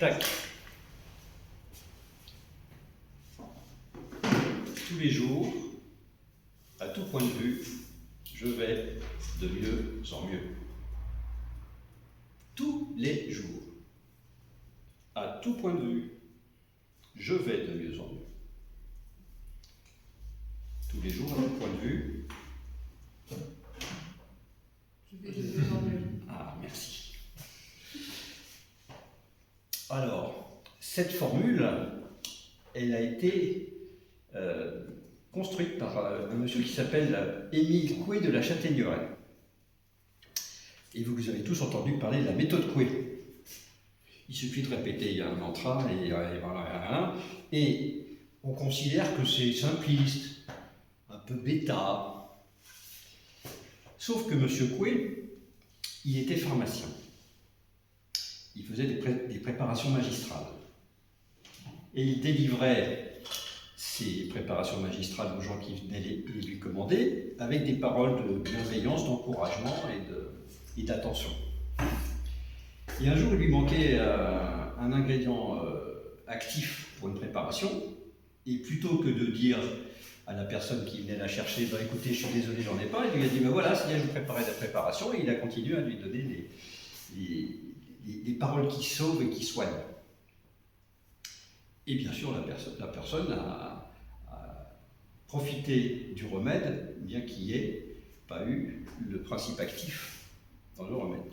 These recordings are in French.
Tac. Tous les jours, à tout point de vue, je vais de mieux en mieux. Tous les jours, à tout point de vue, je vais de mieux en mieux. Tous les jours, à tout point de vue, je vais de mieux en mieux. Ah, merci. Alors, cette formule, elle a été construite par un monsieur qui s'appelle Émile Coué de la Châtaigneraie. Et vous avez tous entendu parler de la méthode Coué. Il suffit de répéter un mantra et voilà. Et on considère que c'est simpliste, un peu bêta. Sauf que monsieur Coué, il était pharmacien. Il faisait des préparations magistrales. Et il délivrait ces préparations magistrales aux gens qui venaient les lui commander avec des paroles de bienveillance, d'encouragement et d'attention. Et un jour, il lui manquait un ingrédient actif pour une préparation. Et plutôt que de dire à la personne qui venait la chercher, bah, écoutez, je suis désolé, j'en ai pas, il lui a dit, bah, voilà, c'est bien, je vous préparais la préparation, et il a continué à lui donner les paroles qui sauvent et qui soignent. Et bien sûr, la personne a profité du remède, bien qu'il n'y ait pas eu le principe actif dans le remède.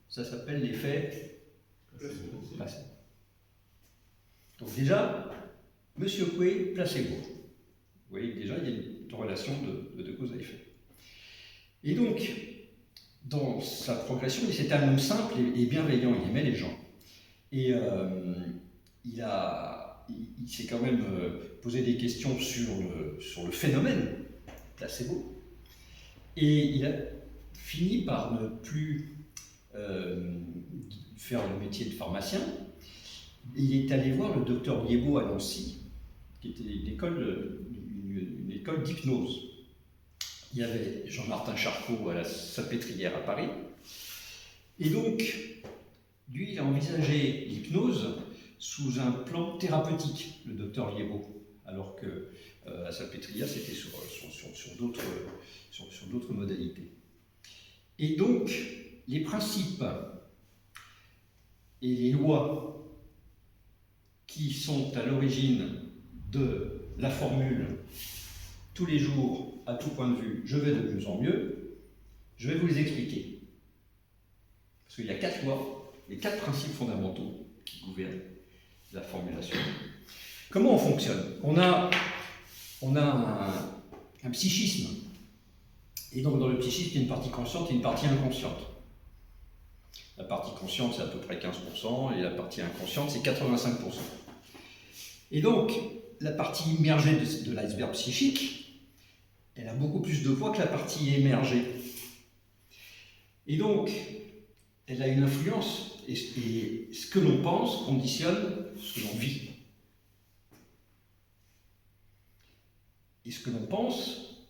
Ça s'appelle l'effet placebo. Donc déjà, monsieur Coué, placebo. Vous voyez, déjà, il y a une relation de cause à effet. Et donc, dans sa progression, c'était un homme simple et bienveillant, il aimait les gens. Et il s'est quand même posé des questions sur le phénomène placebo. Et il a fini par ne plus faire le métier de pharmacien. Il est allé voir le docteur Liébaud à Nancy, qui était une école d'hypnose. Il y avait Jean-Martin Charcot à la Salpêtrière à Paris. Et donc, lui, il a envisagé l'hypnose sous un plan thérapeutique, le docteur Liébaud, alors que la Salpêtrière, c'était sur d'autres modalités. Et donc, les principes et les lois qui sont à l'origine de la formule « tous les jours, à tout point de vue, je vais de mieux en mieux », je vais vous les expliquer. Parce qu'il y a 4 lois, les 4 principes fondamentaux qui gouvernent la formulation. Comment on fonctionne? On a un psychisme. Et donc dans le psychisme, il y a une partie consciente et une partie inconsciente. La partie consciente, c'est à peu près 15%, et la partie inconsciente, c'est 85%. Et donc, la partie immergée de l'iceberg psychique, elle a beaucoup plus de poids que la partie émergée. Et donc, elle a une influence, et ce que l'on pense conditionne ce que l'on vit. Et ce que l'on pense,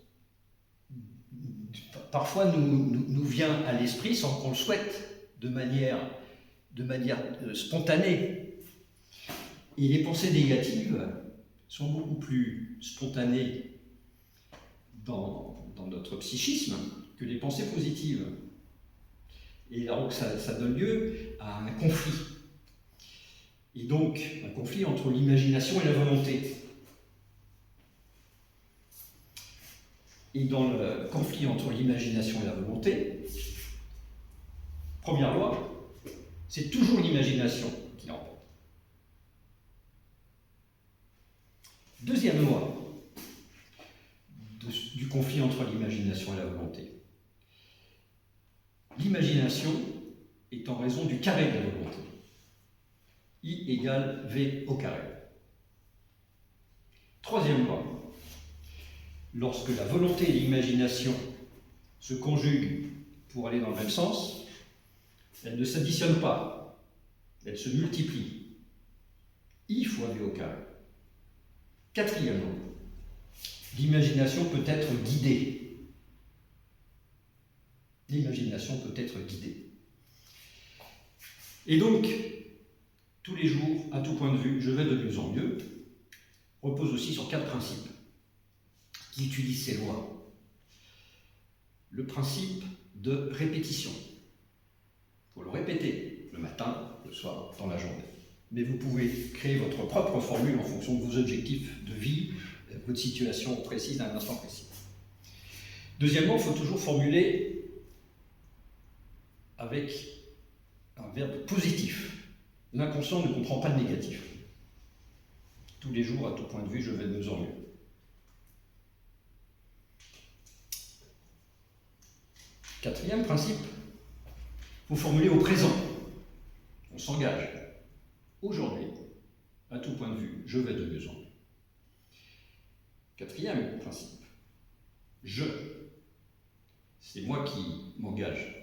parfois nous vient à l'esprit sans qu'on le souhaite, de manière spontanée. Et les pensées négatives sont beaucoup plus spontanées dans notre psychisme que les pensées positives. Et donc ça donne lieu à un conflit. Et donc, un conflit entre l'imagination et la volonté. Et dans le conflit entre l'imagination et la volonté, première loi, c'est toujours l'imagination qui l'emporte. Deuxième loi du conflit entre l'imagination et la volonté. L'imagination est en raison du carré de la volonté. I égale V au carré. Troisième loi. Lorsque la volonté et l'imagination se conjuguent pour aller dans le même sens, elles ne s'additionnent pas, elles se multiplient. I fois V au carré. Quatrième loi. L'imagination peut être guidée. L'imagination peut être guidée. Et donc, tous les jours, à tout point de vue, je vais de mieux en mieux, repose aussi sur 4 principes qui utilisent ces lois. Le principe de répétition. Il faut le répéter le matin, le soir, dans la journée. Mais vous pouvez créer votre propre formule en fonction de vos objectifs de vie, de votre situation précise à un instant précis. Deuxièmement, il faut toujours formuler avec un verbe positif. L'inconscient ne comprend pas le négatif. Tous les jours, à tout point de vue, je vais de mieux en mieux. Quatrième principe, il faut formuler au présent. On s'engage. Aujourd'hui, à tout point de vue, je vais de mieux en mieux. Quatrième principe, je. C'est moi qui m'engage.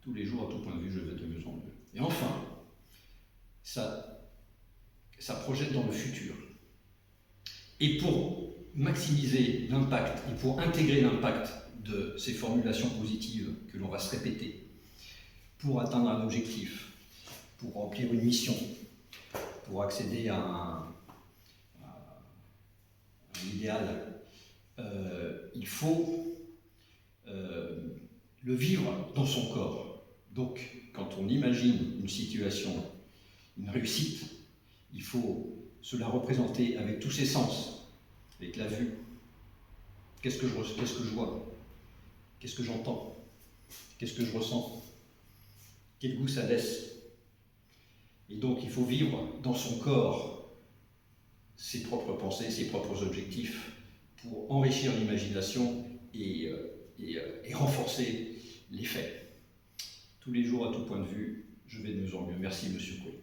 Tous les jours, à tout point de vue, je vais de mieux en mieux. Et enfin, ça projette dans le futur. Et pour maximiser l'impact et pour intégrer l'impact de ces formulations positives que l'on va se répéter, pour atteindre un objectif, pour remplir une mission, pour accéder à un idéal, il faut le vivre dans son corps. Donc, quand on imagine une situation, une réussite, il faut se la représenter avec tous ses sens, avec la vue. Qu'est-ce que je vois? Qu'est-ce que j'entends? Qu'est-ce que je ressens? Quel goût ça laisse? Et donc, il faut vivre dans son corps ses propres pensées, ses propres objectifs, pour enrichir l'imagination et renforcer les faits. Tous les jours, à tout point de vue, je vais de mieux en mieux. Merci, Monsieur Coué.